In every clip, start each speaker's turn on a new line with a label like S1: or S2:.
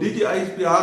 S1: DGISPR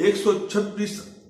S1: 126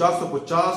S1: 450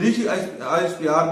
S1: DGISPR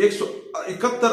S1: 171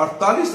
S1: 48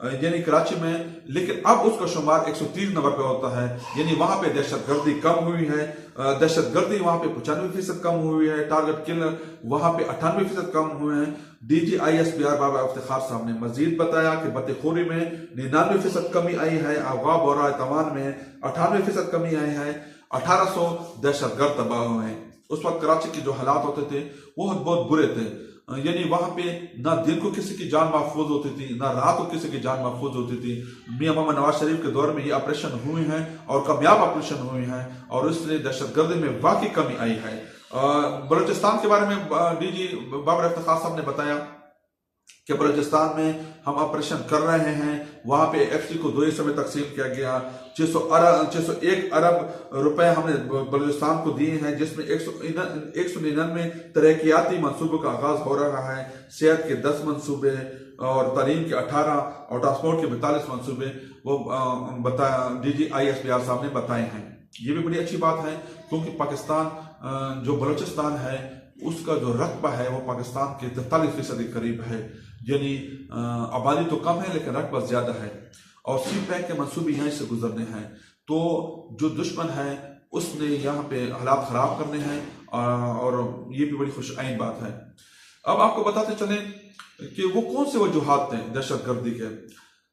S1: یعنی کراچی میں، لیکن اب اس کا شمار 130 نمبر پہ ہوتا ہے، یعنی وہاں پہ دہشت گردی کم ہوئی ہے، دہشت گردی وہاں پہ 95% کم ہوئی ہے، ٹارگٹ کلر وہاں پہ 98% کم ہوئے ہیں۔ D G I S P R بابا افتخار صاحب نے مزید بتایا کہ بت خوری میں 99% کمی آئی ہے، اغوا بورہ توان میں 98% کمی آئی ہے، 1800 دہشت گرد تباہ ہوئے ہیں۔ اس وقت کراچی کے جو حالات ہوتے تھے وہ بہت برے تھے، یعنی وہاں پہ نہ دن کو کسی کی جان محفوظ ہوتی تھی، نہ رات کو کسی کی جان محفوظ ہوتی تھی۔ میاں محمد نواز شریف کے دور میں یہ آپریشن ہوئے ہیں اور کامیاب آپریشن ہوئے ہیں، اور اس لیے دہشت گردی میں واقعی کمی آئی ہے۔ بلوچستان کے بارے میں ڈی جی بابر افتخار صاحب نے بتایا کہ بلوچستان میں ہم آپریشن کر رہے ہیں، وہاں پہ ایف سی کو 2 حصوں میں تقسیم کیا گیا، 601 ارب روپے ہم نے بلوچستان کو دیے ہیں، جس میں 199 ترقیاتی منصوبوں کا آغاز ہو رہا ہے، صحت کے 10 منصوبے اور تعلیم کے 18 اور ٹرانسپورٹ کے 42 منصوبے وہ D G I S P R صاحب نے بتائے ہیں۔ یہ بھی بڑی اچھی بات ہے، کیونکہ پاکستان جو بلوچستان ہے اس کا جو رقبہ ہے وہ پاکستان کے 43% کے قریب ہے، یعنی آبادی تو کم ہے لیکن رقبہ زیادہ ہے، اور سی پیک کے منصوبے یہیں سے گزرنے ہیں۔ تو جو دشمن ہے اس نے یہاں پہ حالات خراب کرنے ہیں، اور یہ بھی بڑی خوش عین بات ہے۔ اب آپ کو بتاتے چلیں کہ وہ کون سے وجوہات تھے دہشت گردی کے۔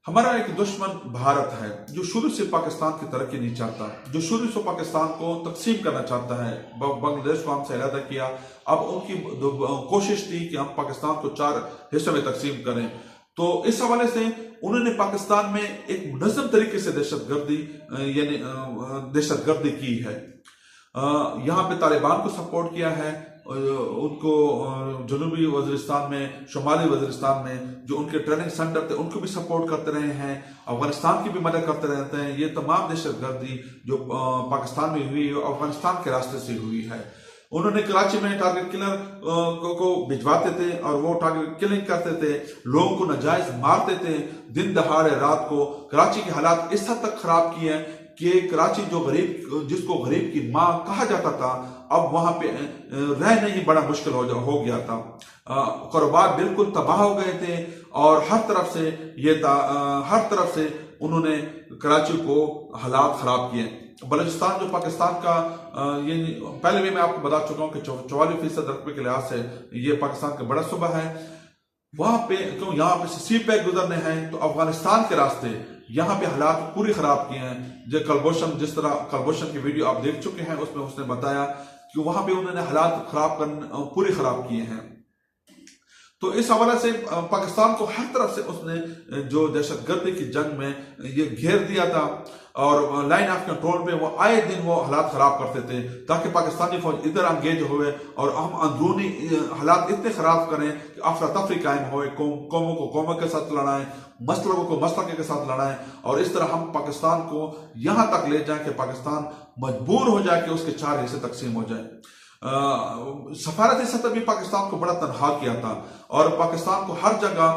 S1: ہمارا ایک دشمن بھارت ہے جو شروع سے پاکستان کی ترقی نہیں چاہتا، جو شروع سے پاکستان کو تقسیم کرنا چاہتا ہے، بنگلہ دیش کو ہم سے علیحدہ کیا، اب ان کی کوشش تھی کہ ہم پاکستان کو 4 حصوں میں تقسیم کریں۔ تو اس حوالے سے انہوں نے پاکستان میں ایک منظم طریقے سے دہشت گردی کی ہے۔ یہاں پہ طالبان کو سپورٹ کیا ہے، ان کو جنوبی وزیرستان میں، شمالی وزیرستان میں جو ان کے ٹریننگ سینٹر تھے ان کو بھی سپورٹ کرتے رہے ہیں، افغانستان کی بھی مدد کرتے رہتے ہیں۔ یہ تمام دہشت گردی جو پاکستان میں ہوئی ہے افغانستان کے راستے سے ہوئی ہے۔ انہوں نے کراچی میں ٹارگٹ کلر کو بھجواتے تھے اور وہ ٹارگٹ کلنگ کرتے تھے، لوگوں کو ناجائز مارتے تھے دن دہاڑے رات کو۔ کراچی کے حالات اس حد تک خراب کیے ہیں کہ کراچی جس کو غریب کی ماں کہا جاتا تھا، اب وہاں پہ رہنا ہی بڑا مشکل ہو گیا تھا۔ کاروبار بالکل تباہ ہو گئے تھے، اور ہر طرف سے انہوں نے کراچی کو حالات خراب کیے۔ بلوچستان جو پاکستان کا، یعنی پہلے بھی میں آپ کو بتا چکا ہوں کہ 44% رقبے کے لحاظ سے یہ پاکستان کا بڑا صوبہ ہے۔ وہاں پہ کیوں یہاں پہ سی پیک گزرنے ہیں، تو افغانستان کے راستے یہاں پہ حالات پوری خراب کیے ہیں۔ جو جس طرح کلبھوشن کی ویڈیو آپ دیکھ چکے ہیں، اس میں اس نے بتایا کہ وہاں پہ انہوں نے حالات پوری خراب کیے ہیں۔ تو اس حوالے سے پاکستان کو ہر طرف سے اس نے جو دہشت گردی کی جنگ میں یہ گھیر دیا تھا، اور لائن آف کنٹرول پہ وہ آئے دن وہ حالات خراب کرتے تھے تاکہ پاکستانی فوج ادھر انگیج ہوئے اور ہم اندرونی حالات اتنے خراب کریں کہ افراتفری قائم ہوئے، قوموں کو قوموں کے ساتھ لڑائیں، مسلکوں کو مسلک کے ساتھ لڑائیں، اور اس طرح ہم پاکستان کو یہاں تک لے جائیں کہ پاکستان مجبور ہو جائے کہ اس کے 4 حصے تقسیم ہو جائیں۔ سفارتی سطح بھی پاکستان کو بڑا تنہا کیا تھا، اور پاکستان کو ہر جگہ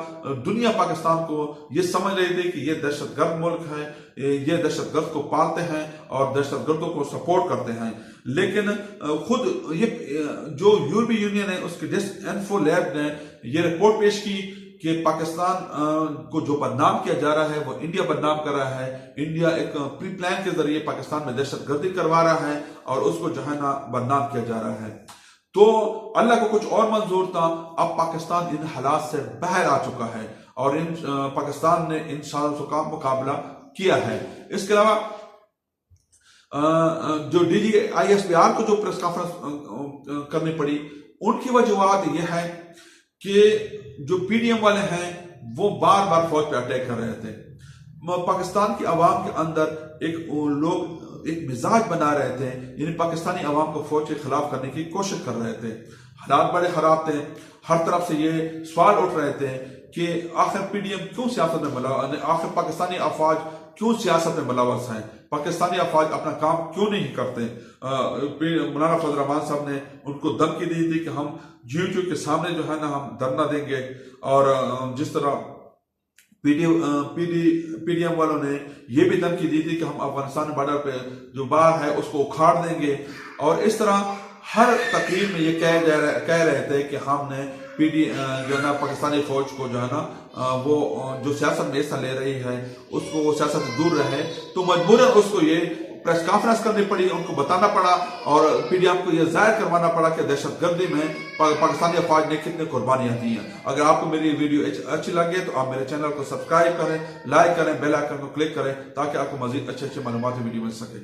S1: دنیا پاکستان کو یہ سمجھ رہی تھی کہ یہ دہشت گرد ملک ہے، یہ دہشت گرد کو پالتے ہیں اور دہشت گردوں کو سپورٹ کرتے ہیں۔ لیکن خود یہ جو یورپی یونین ہے، اس کے ڈس انفو لیب نے یہ رپورٹ پیش کی کہ پاکستان کو جو بدنام کیا جا رہا ہے وہ انڈیا بدنام کر رہا ہے۔ انڈیا ایک پری پلان کے ذریعے پاکستان میں دہشت گردی کروا رہا ہے اور اس کو جو ہے نا بدنام کیا جا رہا ہے۔ تو اللہ کو کچھ اور منظور تھا۔ اب پاکستان ان حالات سے باہر آ چکا ہے اور پاکستان نے ان سازشوں کا مقابلہ کیا ہے۔ اس کے علاوہ جو D G I S P R کو جو پریس کانفرنس کرنی پڑی، ان کی وجوہات یہ ہے کہ جو پی ڈی ایم والے ہیں وہ بار بار فوج پہ اٹیک کر رہے تھے۔ پاکستان کی عوام کے اندر لوگ ایک مزاج بنا رہے تھے، یعنی پاکستانی عوام کو فوج کے خلاف کرنے کی کوشش کر رہے تھے۔ حالات بڑے خراب تھے، ہر طرف سے یہ سوال اٹھ رہے تھے کہ آخر پی ڈی ایم کیوں سیاست میں ملوث، آخر پاکستانی افواج کیوں سیاست میں ملوث ہیں، پاکستانی افواج اپنا کام کیوں نہیں کرتے۔ مولانا فضل الرحمان صاحب نے ان کو دھمکی دی تھی کہ ہم جیو کے سامنے جو ہے نا ہم دھرنا دیں گے، اور جس طرح پی ڈی ایم والوں نے یہ بھی دھمکی دی تھی کہ ہم افغانستان بارڈر پہ جو بار ہے اس کو اکھاڑ دیں گے، اور اس طرح ہر تقریر میں یہ کہہ رہے تھے کہ ہم نے جو ہے نا پاکستانی فوج کو جو ہے نا وہ جو سیاست میں حصہ لے رہی ہے اس کو وہ سیاست سے دور رہے، تو مجبوراً اس کو یہ پریس کانفرنس کرنی پڑی، ان کو بتانا پڑا اور پی ڈی ایم کو یہ ظاہر کروانا پڑا کہ دہشت گردی میں پاکستانی افواج نے کتنے قربانیاں دی ہیں۔ اگر آپ کو میری ویڈیو اچھی لگے تو آپ میرے چینل کو سبسکرائب کریں، لائک کریں، بیل آئیکن کو کلک کریں تاکہ آپ کو مزید اچھے معلومات ویڈیو مل سکے۔